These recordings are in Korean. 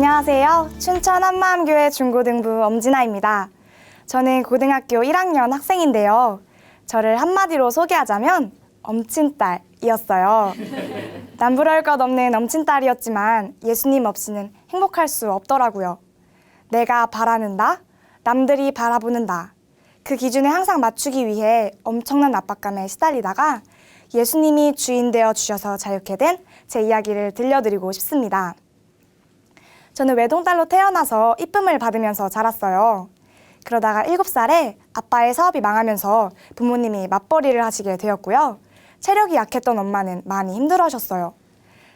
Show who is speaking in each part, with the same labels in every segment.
Speaker 1: 안녕하세요. 춘천 한마음교회 중고등부 엄진아입니다. 저는 고등학교 1학년 학생인데요. 저를 한마디로 소개하자면 엄친딸이었어요. 남부러울 것 없는 엄친딸이었지만 예수님 없이는 행복할 수 없더라고요. 내가 바라는 나, 남들이 바라보는 나. 그 기준에 항상 맞추기 위해 엄청난 압박감에 시달리다가 예수님이 주인 되어 주셔서 자유케 된 제 이야기를 들려드리고 싶습니다. 저는 외동딸로 태어나서 이쁨을 받으면서 자랐어요. 그러다가 7살에 아빠의 사업이 망하면서 부모님이 맞벌이를 하시게 되었고요. 체력이 약했던 엄마는 많이 힘들어하셨어요.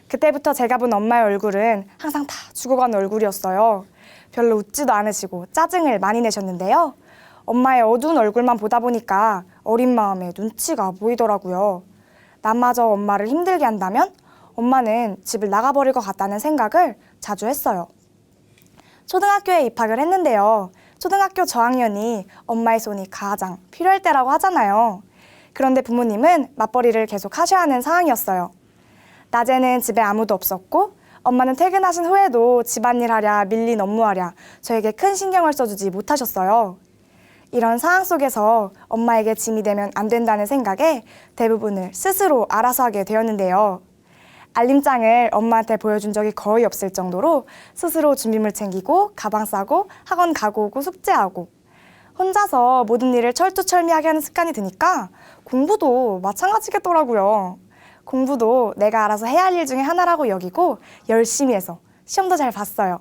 Speaker 1: 그때부터 제가 본 엄마의 얼굴은 항상 다 죽어가는 얼굴이었어요. 별로 웃지도 않으시고 짜증을 많이 내셨는데요. 엄마의 어두운 얼굴만 보다 보니까 어린 마음에 눈치가 보이더라고요. 나마저 엄마를 힘들게 한다면 엄마는 집을 나가버릴 것 같다는 생각을 자주 했어요. 초등학교에 입학을 했는데요. 초등학교 저학년이 엄마의 손이 가장 필요할 때라고 하잖아요. 그런데 부모님은 맞벌이를 계속 하셔야 하는 상황이었어요. 낮에는 집에 아무도 없었고 엄마는 퇴근하신 후에도 집안일 하랴 밀린 업무하랴 저에게 큰 신경을 써주지 못하셨어요. 이런 상황 속에서 엄마에게 짐이 되면 안 된다는 생각에 대부분을 스스로 알아서 하게 되었는데요. 알림장을 엄마한테 보여준 적이 거의 없을 정도로 스스로 준비물 챙기고 가방 싸고 학원 가고 오고 숙제하고 혼자서 모든 일을 철두철미하게 하는 습관이 드니까 공부도 마찬가지겠더라고요. 공부도 내가 알아서 해야 할 일 중에 하나라고 여기고 열심히 해서 시험도 잘 봤어요.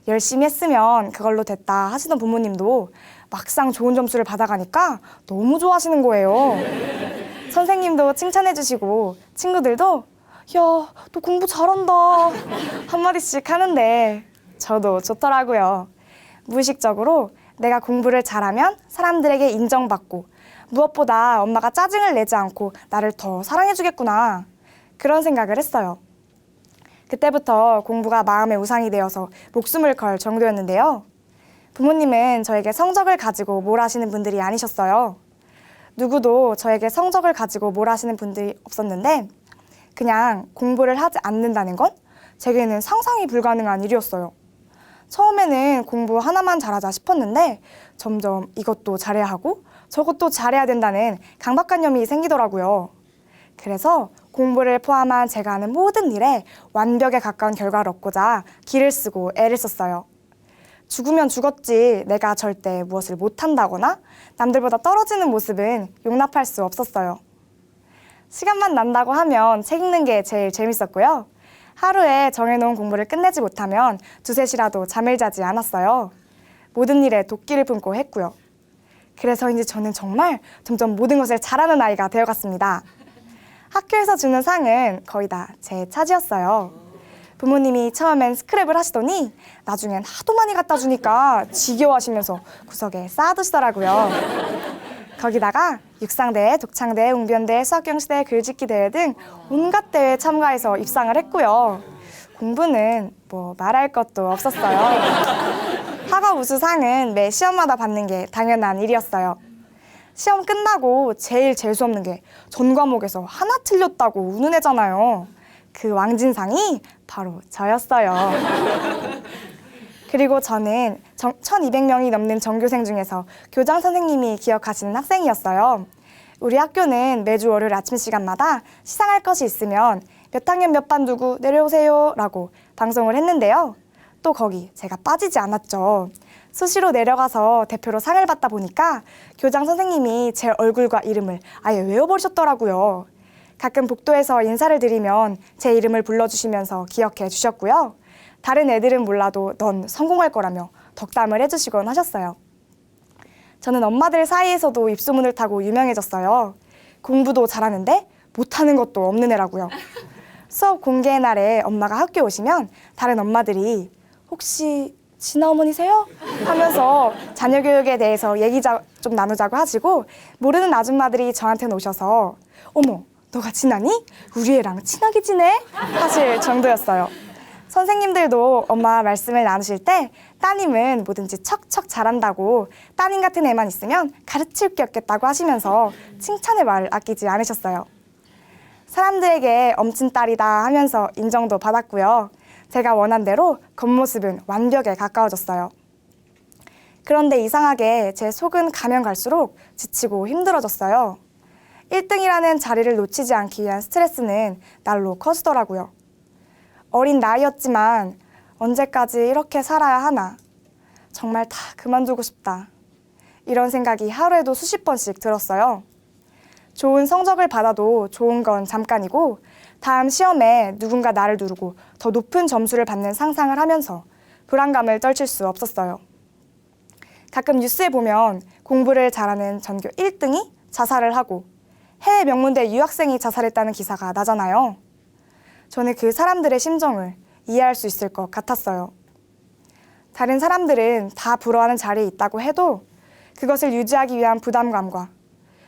Speaker 1: 열심히 했으면 그걸로 됐다 하시던 부모님도 막상 좋은 점수를 받아가니까 너무 좋아하시는 거예요. 선생님도 칭찬해 주시고 친구들도 야, 너 공부 잘한다 한마디씩 하는데 저도 좋더라고요. 무의식적으로 내가 공부를 잘하면 사람들에게 인정받고 무엇보다 엄마가 짜증을 내지 않고 나를 더 사랑해주겠구나 그런 생각을 했어요. 그때부터 공부가 마음의 우상이 되어서 목숨을 걸 정도였는데요. 부모님은 저에게 성적을 가지고 뭘 하시는 분들이 아니셨어요. 누구도 저에게 성적을 가지고 뭘 하시는 분들이 없었는데 그냥 공부를 하지 않는다는 건 제게는 상상이 불가능한 일이었어요. 처음에는 공부 하나만 잘하자 싶었는데 점점 이것도 잘해야 하고 저것도 잘해야 된다는 강박관념이 생기더라고요. 그래서 공부를 포함한 제가 하는 모든 일에 완벽에 가까운 결과를 얻고자 기를 쓰고 애를 썼어요. 죽으면 죽었지 내가 절대 무엇을 못한다거나 남들보다 떨어지는 모습은 용납할 수 없었어요. 시간만 난다고 하면 책 읽는 게 제일 재밌었고요. 하루에 정해놓은 공부를 끝내지 못하면 두세 시라도 잠을 자지 않았어요. 모든 일에 도끼를 품고 했고요. 그래서인지 저는 정말 점점 모든 것을 잘하는 아이가 되어갔습니다. 학교에서 주는 상은 거의 다 제 차지였어요. 부모님이 처음엔 스크랩을 하시더니 나중엔 하도 많이 갖다 주니까 지겨워하시면서 구석에 쌓아두시더라고요. 거기다가 육상대회, 독창대회, 웅변대회, 수학경시대회, 글짓기 대회 등 온갖 대회에 참가해서 입상을 했고요. 공부는 뭐 말할 것도 없었어요. 학업 우수상은 매 시험마다 받는 게 당연한 일이었어요. 시험 끝나고 제일 재수없는 게 전 과목에서 하나 틀렸다고 우는 애잖아요. 그 왕진상이 바로 저였어요. 그리고 저는 1200명이 넘는 전교생 중에서 교장 선생님이 기억하시는 학생이었어요. 우리 학교는 매주 월요일 아침 시간마다 시상할 것이 있으면 몇 학년 몇 반 누구 내려오세요 라고 방송을 했는데요. 또 거기 제가 빠지지 않았죠. 수시로 내려가서 대표로 상을 받다 보니까 교장 선생님이 제 얼굴과 이름을 아예 외워버리셨더라고요. 가끔 복도에서 인사를 드리면 제 이름을 불러주시면서 기억해 주셨고요. 다른 애들은 몰라도 넌 성공할 거라며 덕담을 해주시곤 하셨어요. 저는 엄마들 사이에서도 입소문을 타고 유명해졌어요. 공부도 잘하는데 못하는 것도 없는 애라고요. 수업 공개 날에 엄마가 학교에 오시면 다른 엄마들이 혹시 진아 어머니세요? 하면서 자녀 교육에 대해서 얘기 좀 나누자고 하시고 모르는 아줌마들이 저한테 오셔서 어머 너가 진아니? 우리 애랑 친하게 지내? 하실 정도였어요. 선생님들도 엄마 말씀을 나누실 때 따님은 뭐든지 척척 잘한다고 따님 같은 애만 있으면 가르칠 게 없겠다고 하시면서 칭찬의 말을 아끼지 않으셨어요. 사람들에게 엄친딸이다 하면서 인정도 받았고요. 제가 원한 대로 겉모습은 완벽에 가까워졌어요. 그런데 이상하게 제 속은 가면 갈수록 지치고 힘들어졌어요. 1등이라는 자리를 놓치지 않기 위한 스트레스는 날로 커지더라고요. 어린 나이였지만 언제까지 이렇게 살아야 하나. 정말 다 그만두고 싶다. 이런 생각이 하루에도 수십 번씩 들었어요. 좋은 성적을 받아도 좋은 건 잠깐이고 다음 시험에 누군가 나를 누르고 더 높은 점수를 받는 상상을 하면서 불안감을 떨칠 수 없었어요. 가끔 뉴스에 보면 공부를 잘하는 전교 1등이 자살을 하고 해외 명문대 유학생이 자살했다는 기사가 나잖아요. 저는 그 사람들의 심정을 이해할 수 있을 것 같았어요. 다른 사람들은 다 부러워하는 자리에 있다고 해도 그것을 유지하기 위한 부담감과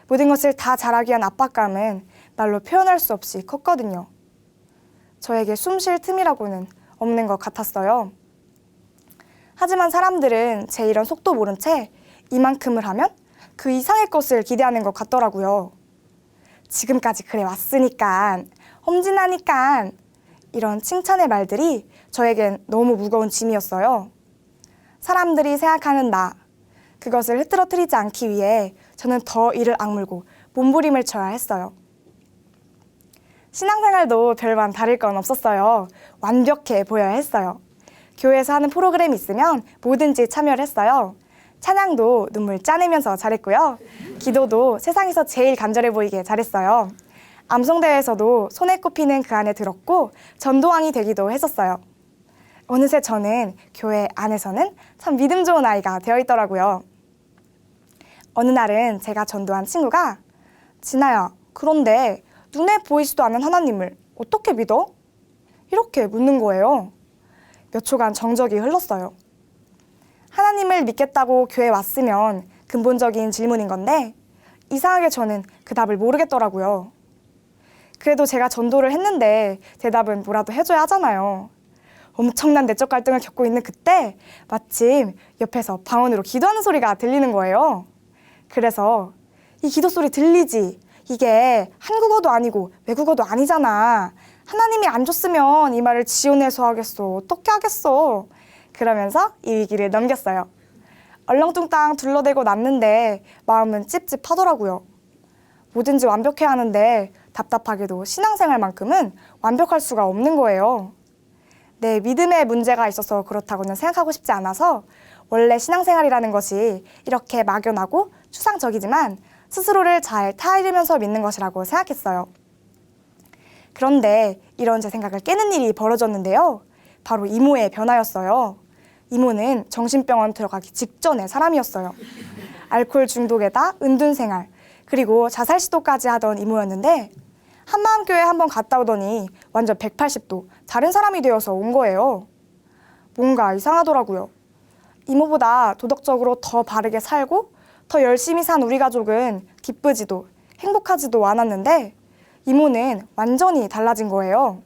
Speaker 1: 모든 것을 다 잘하기 위한 압박감은 말로 표현할 수 없이 컸거든요. 저에게 숨 쉴 틈이라고는 없는 것 같았어요. 하지만 사람들은 제 이런 속도 모른 채 이만큼을 하면 그 이상의 것을 기대하는 것 같더라고요. 지금까지 그래 왔으니까, 험진하니까 이런 칭찬의 말들이 저에겐 너무 무거운 짐이었어요. 사람들이 생각하는 나, 그것을 흐트러뜨리지 않기 위해 저는 더 이를 악물고 몸부림을 쳐야 했어요. 신앙생활도 별반 다를 건 없었어요. 완벽해 보여야 했어요. 교회에서 하는 프로그램이 있으면 뭐든지 참여를 했어요. 찬양도 눈물 짜내면서 잘했고요. 기도도 세상에서 제일 간절해 보이게 잘했어요. 암송대회에서도 손에 꼽히는 그 안에 들었고 전도왕이 되기도 했었어요. 어느새 저는 교회 안에서는 참 믿음 좋은 아이가 되어 있더라고요. 어느 날은 제가 전도한 친구가 진아야, 그런데 눈에 보이지도 않는 하나님을 어떻게 믿어? 이렇게 묻는 거예요. 몇 초간 정적이 흘렀어요. 하나님을 믿겠다고 교회에 왔으면 근본적인 질문인 건데 이상하게 저는 그 답을 모르겠더라고요. 그래도 제가 전도를 했는데 대답은 뭐라도 해줘야 하잖아요. 엄청난 내적 갈등을 겪고 있는 그때 마침 옆에서 방언으로 기도하는 소리가 들리는 거예요. 그래서 이 기도 소리 들리지? 이게 한국어도 아니고 외국어도 아니잖아. 하나님이 안 줬으면 이 말을 지어내서 하겠어. 어떻게 하겠어? 그러면서 이 위기를 넘겼어요. 얼렁뚱땅 둘러대고 났는데 마음은 찝찝하더라고요. 뭐든지 완벽해야 하는데 답답하게도 신앙생활만큼은 완벽할 수가 없는 거예요. 내 믿음에 문제가 있어서 그렇다고는 생각하고 싶지 않아서 원래 신앙생활이라는 것이 이렇게 막연하고 추상적이지만 스스로를 잘 타이르면서 믿는 것이라고 생각했어요. 그런데 이런 제 생각을 깨는 일이 벌어졌는데요. 바로 이모의 변화였어요. 이모는 정신병원 들어가기 직전의 사람이었어요. 알코올 중독에다 은둔생활, 그리고 자살 시도까지 하던 이모였는데 한마음교회 한번 갔다 오더니 완전 180도 다른 사람이 되어서 온 거예요. 뭔가 이상하더라고요. 이모보다 도덕적으로 더 바르게 살고 더 열심히 산 우리 가족은 기쁘지도 행복하지도 않았는데 이모는 완전히 달라진 거예요.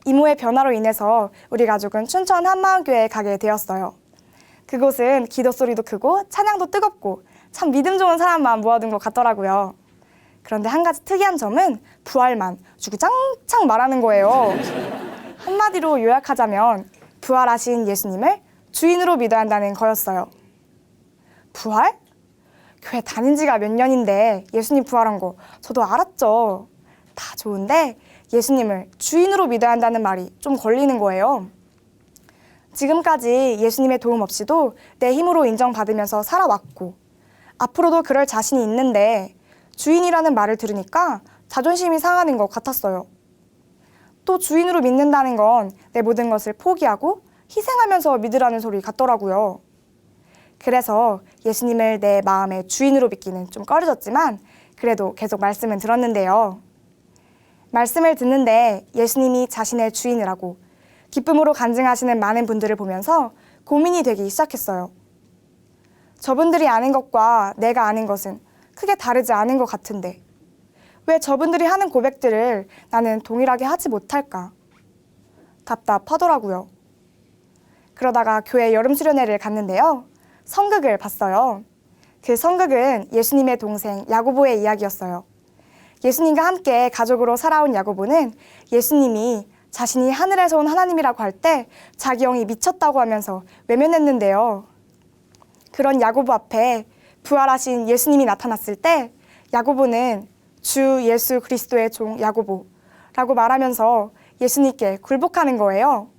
Speaker 1: 이모의 변화로 인해서 우리 가족은 춘천 한마음교회에 가게 되었어요. 그곳은 기도 소리도 크고 찬양도 뜨겁고 참 믿음 좋은 사람만 모아둔 것 같더라고요. 그런데 한 가지 특이한 점은 부활만 주구장창 말하는 거예요. 한마디로 요약하자면 부활하신 예수님을 주인으로 믿어야 한다는 거였어요. 부활? 교회 다닌 지가 몇 년인데 예수님 부활한 거 저도 알았죠. 다 좋은데 예수님을 주인으로 믿어야 한다는 말이 좀 걸리는 거예요. 지금까지 예수님의 도움 없이도 내 힘으로 인정받으면서 살아왔고 앞으로도 그럴 자신이 있는데 주인이라는 말을 들으니까 자존심이 상하는 것 같았어요. 또 주인으로 믿는다는 건 내 모든 것을 포기하고 희생하면서 믿으라는 소리 같더라고요. 그래서 예수님을 내 마음의 주인으로 믿기는 좀 꺼려졌지만 그래도 계속 말씀은 들었는데요. 말씀을 듣는데 예수님이 자신의 주인이라고 기쁨으로 간증하시는 많은 분들을 보면서 고민이 되기 시작했어요. 저분들이 아는 것과 내가 아는 것은 크게 다르지 않은 것 같은데 왜 저분들이 하는 고백들을 나는 동일하게 하지 못할까? 답답하더라고요. 그러다가 교회 여름 수련회를 갔는데요. 성극을 봤어요. 그 성극은 예수님의 동생 야고보의 이야기였어요. 예수님과 함께 가족으로 살아온 야고보는 예수님이 자신이 하늘에서 온 하나님이라고 할 때 자기 영이 미쳤다고 하면서 외면했는데요. 그런 야고보 앞에 부활하신 예수님이 나타났을 때 야고보는 주 예수 그리스도의 종 야고보라고 말하면서 예수님께 굴복하는 거예요.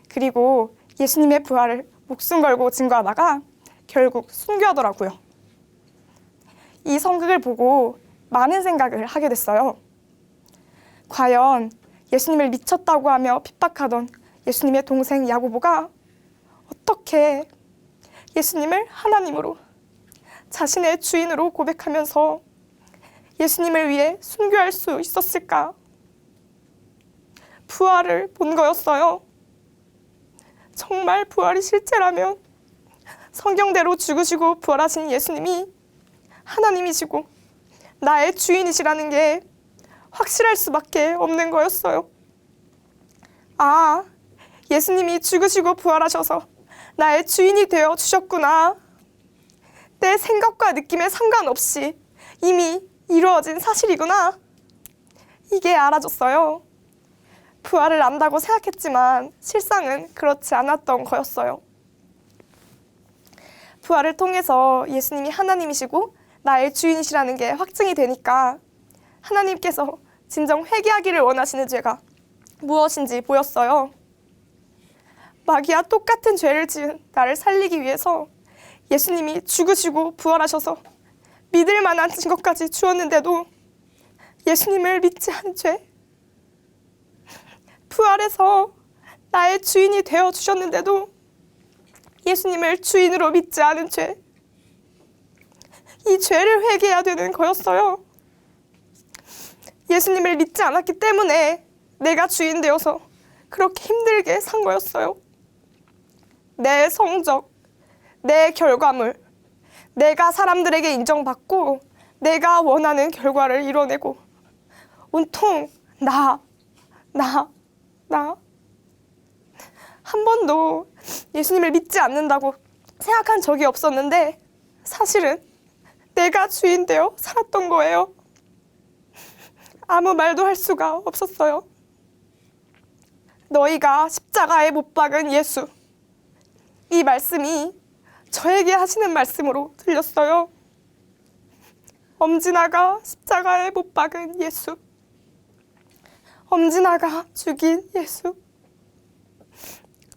Speaker 1: 그리고 예수님의 부활을 목숨 걸고 증거하다가 결국 순교하더라고요. 이 성극을 보고 많은 생각을 하게 됐어요. 과연 예수님을 미쳤다고 하며 핍박하던 예수님의 동생 야고보가 어떻게 예수님을 하나님으로 자신의 주인으로 고백하면서 예수님을 위해 순교할 수 있었을까? 부활을 본 거였어요. 정말 부활이 실제라면 성경대로 죽으시고 부활하신 예수님이 하나님이시고 나의 주인이시라는 게 확실할 수밖에 없는 거였어요. 아, 예수님이 죽으시고 부활하셔서 나의 주인이 되어 주셨구나. 내 생각과 느낌에 상관없이 이미 이루어진 사실이구나. 이게 알아졌어요. 부활을 안다고 생각했지만 실상은 그렇지 않았던 거였어요. 부활을 통해서 예수님이 하나님이시고 나의 주인이시라는 게 확증이 되니까 하나님께서 진정 회개하기를 원하시는 죄가 무엇인지 보였어요. 마귀와 똑같은 죄를 지은 나를 살리기 위해서 예수님이 죽으시고 부활하셔서 믿을 만한 증거까지 주었는데도 예수님을 믿지 않은 죄, 부활해서 나의 주인이 되어 주셨는데도 예수님을 주인으로 믿지 않은 죄, 이 죄를 회개해야 되는 거였어요. 예수님을 믿지 않았기 때문에 내가 주인 되어서 그렇게 힘들게 산 거였어요. 내 성적, 내 결과물, 내가 사람들에게 인정받고 내가 원하는 결과를 이뤄내고 온통 나. 한 번도 예수님을 믿지 않는다고 생각한 적이 없었는데 사실은 내가 주인 되어 살았던 거예요. 아무 말도 할 수가 없었어요. 너희가 십자가에 못 박은 예수, 이 말씀이 저에게 하시는 말씀으로 들렸어요. 엄진아가 십자가에 못 박은 예수, 엄진아가 죽인 예수.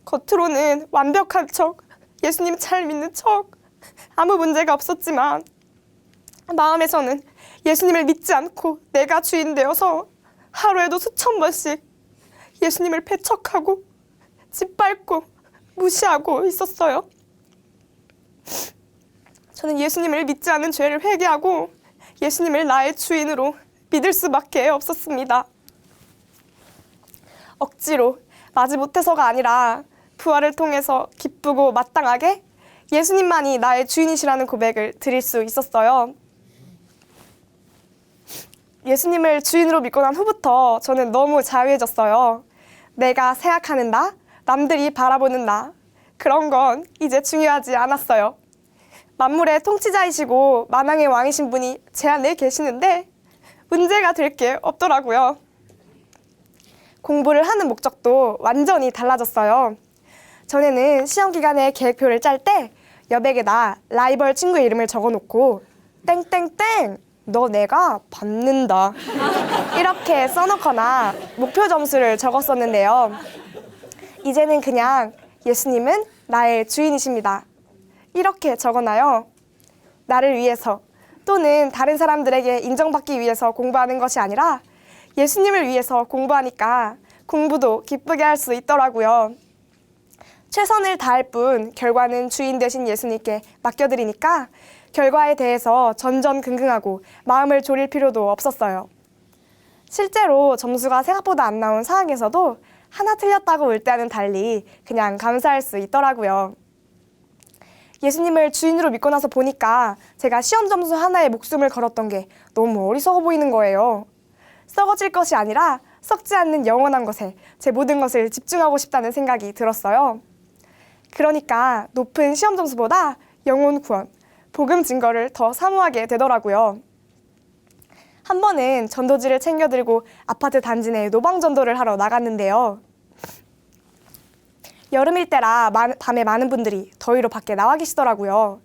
Speaker 1: 겉으로는 완벽한 척, 예수님 잘 믿는 척, 아무 문제가 없었지만 마음에서는 예수님을 믿지 않고 내가 주인 되어서 하루에도 수천 번씩 예수님을 배척하고 짓밟고 무시하고 있었어요. 저는 예수님을 믿지 않은 죄를 회개하고 예수님을 나의 주인으로 믿을 수밖에 없었습니다. 억지로 마지못해서가 아니라 부활을 통해서 기쁘고 마땅하게 예수님만이 나의 주인이시라는 고백을 드릴 수 있었어요. 예수님을 주인으로 믿고 난 후부터 저는 너무 자유해졌어요. 내가 생각하는 나, 남들이 바라보는 나, 그런 건 이제 중요하지 않았어요. 만물의 통치자이시고 만왕의 왕이신 분이 제 안에 계시는데 문제가 될 게 없더라고요. 공부를 하는 목적도 완전히 달라졌어요. 전에는 시험 기간에 계획표를 짤 때 여백에다 라이벌 친구의 이름을 적어놓고 땡땡땡 너 내가 받는다 이렇게 써놓거나 목표 점수를 적었었는데요. 이제는 그냥 예수님은 나의 주인이십니다 이렇게 적어놔요. 나를 위해서 또는 다른 사람들에게 인정받기 위해서 공부하는 것이 아니라 예수님을 위해서 공부하니까 공부도 기쁘게 할 수 있더라고요. 최선을 다할 뿐 결과는 주인 되신 예수님께 맡겨드리니까 결과에 대해서 전전긍긍하고 마음을 졸일 필요도 없었어요. 실제로 점수가 생각보다 안 나온 상황에서도 하나 틀렸다고 울 때와는 달리 그냥 감사할 수 있더라고요. 예수님을 주인으로 믿고 나서 보니까 제가 시험 점수 하나에 목숨을 걸었던 게 너무 어리석어 보이는 거예요. 썩어질 것이 아니라 썩지 않는 영원한 것에 제 모든 것을 집중하고 싶다는 생각이 들었어요. 그러니까 높은 시험 점수보다 영혼 구원, 복음 증거를 더 사모하게 되더라고요. 한 번은 전도지를 챙겨 들고 아파트 단지 내 노방 전도를 하러 나갔는데요. 여름일 때라 밤에 많은 분들이 더위로 밖에 나와 계시더라고요.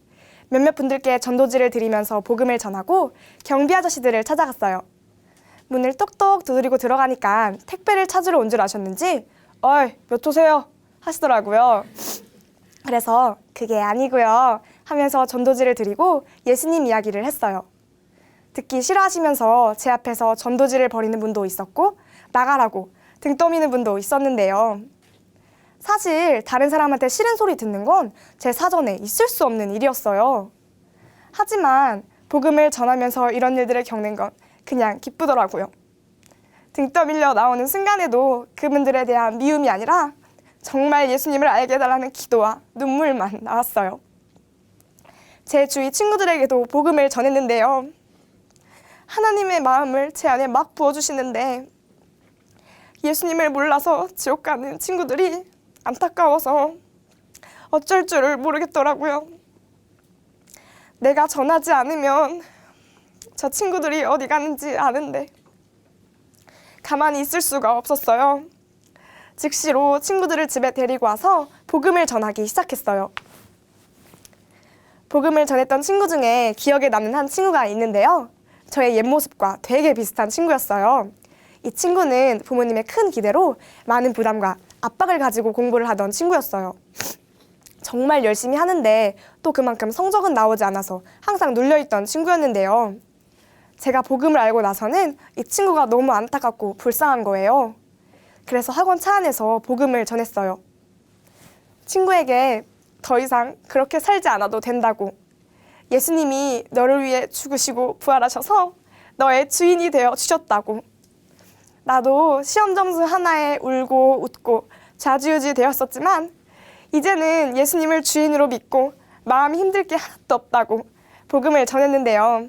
Speaker 1: 몇몇 분들께 전도지를 드리면서 복음을 전하고 경비 아저씨들을 찾아갔어요. 문을 똑똑 두드리고 들어가니까 택배를 찾으러 온 줄 아셨는지 어이, 몇 호세요? 하시더라고요. 그래서 그게 아니고요 하면서 전도지를 드리고 예수님 이야기를 했어요. 듣기 싫어하시면서 제 앞에서 전도지를 버리는 분도 있었고 나가라고 등 떠미는 분도 있었는데요. 사실 다른 사람한테 싫은 소리 듣는 건 제 사전에 있을 수 없는 일이었어요. 하지만 복음을 전하면서 이런 일들을 겪는 건 그냥 기쁘더라고요. 등 떠밀려 나오는 순간에도 그분들에 대한 미움이 아니라 정말 예수님을 알게 해달라는 기도와 눈물만 나왔어요. 제 주위 친구들에게도 복음을 전했는데요. 하나님의 마음을 제 안에 막 부어주시는데 예수님을 몰라서 지옥 가는 친구들이 안타까워서 어쩔 줄을 모르겠더라고요. 내가 전하지 않으면 저 친구들이 어디 가는지 아는데 가만히 있을 수가 없었어요. 즉시로 친구들을 집에 데리고 와서 복음을 전하기 시작했어요. 복음을 전했던 친구 중에 기억에 남는 한 친구가 있는데요. 저의 옛 모습과 되게 비슷한 친구였어요. 이 친구는 부모님의 큰 기대로 많은 부담과 압박을 가지고 공부를 하던 친구였어요. 정말 열심히 하는데 또 그만큼 성적은 나오지 않아서 항상 눌려있던 친구였는데요. 제가 복음을 알고 나서는 이 친구가 너무 안타깝고 불쌍한 거예요. 그래서 학원 차 안에서 복음을 전했어요. 친구에게 더 이상 그렇게 살지 않아도 된다고, 예수님이 너를 위해 죽으시고 부활하셔서 너의 주인이 되어 주셨다고, 나도 시험 점수 하나에 울고 웃고 좌지우지 되었었지만 이제는 예수님을 주인으로 믿고 마음이 힘들 게 하나도 없다고 복음을 전했는데요.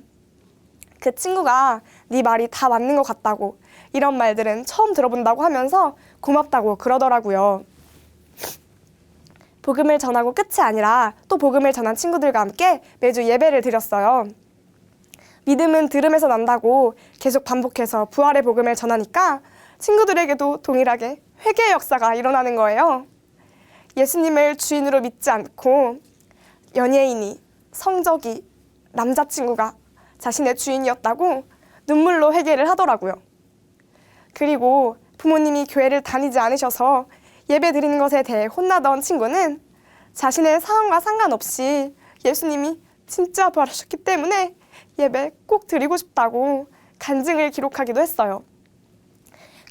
Speaker 1: 그 친구가 네 말이 다 맞는 것 같다고, 이런 말들은 처음 들어본다고 하면서 고맙다고 그러더라고요. 복음을 전하고 끝이 아니라 또 복음을 전한 친구들과 함께 매주 예배를 드렸어요. 믿음은 들음에서 난다고 계속 반복해서 부활의 복음을 전하니까 친구들에게도 동일하게 회개의 역사가 일어나는 거예요. 예수님을 주인으로 믿지 않고 연예인이, 성적이, 남자친구가 자신의 주인이었다고 눈물로 회개를 하더라고요. 그리고 부모님이 교회를 다니지 않으셔서 예배 드리는 것에 대해 혼나던 친구는 자신의 상황과 상관없이 예수님이 진짜 부활하셨기 때문에 예배 꼭 드리고 싶다고 간증을 기록하기도 했어요.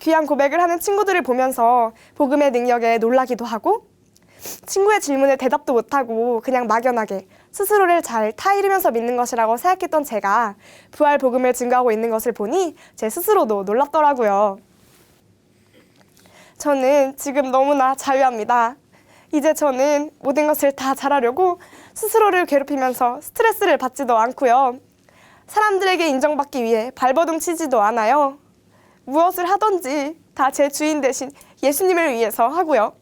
Speaker 1: 귀한 고백을 하는 친구들을 보면서 복음의 능력에 놀라기도 하고, 친구의 질문에 대답도 못하고 그냥 막연하게 스스로를 잘 타이르면서 믿는 것이라고 생각했던 제가 부활 복음을 증거하고 있는 것을 보니 제 스스로도 놀랍더라고요. 저는 지금 너무나 자유합니다. 이제 저는 모든 것을 다 잘하려고 스스로를 괴롭히면서 스트레스를 받지도 않고요. 사람들에게 인정받기 위해 발버둥 치지도 않아요. 무엇을 하든지 다 제 주인 대신 예수님을 위해서 하고요.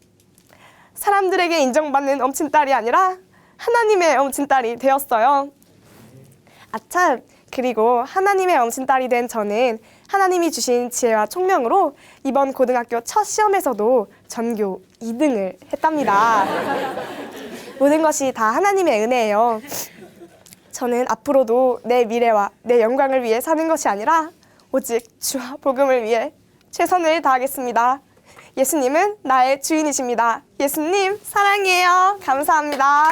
Speaker 1: 사람들에게 인정받는 엄친딸이 아니라 하나님의 엄친딸이 되었어요. 아참, 그리고 하나님의 엄친딸이 된 저는 하나님이 주신 지혜와 총명으로 이번 고등학교 첫 시험에서도 전교 2등을 했답니다. 모든 것이 다 하나님의 은혜예요. 저는 앞으로도 내 미래와 내 영광을 위해 사는 것이 아니라 오직 주와 복음을 위해 최선을 다하겠습니다. 예수님은 나의 주인이십니다. 예수님 사랑해요. 감사합니다.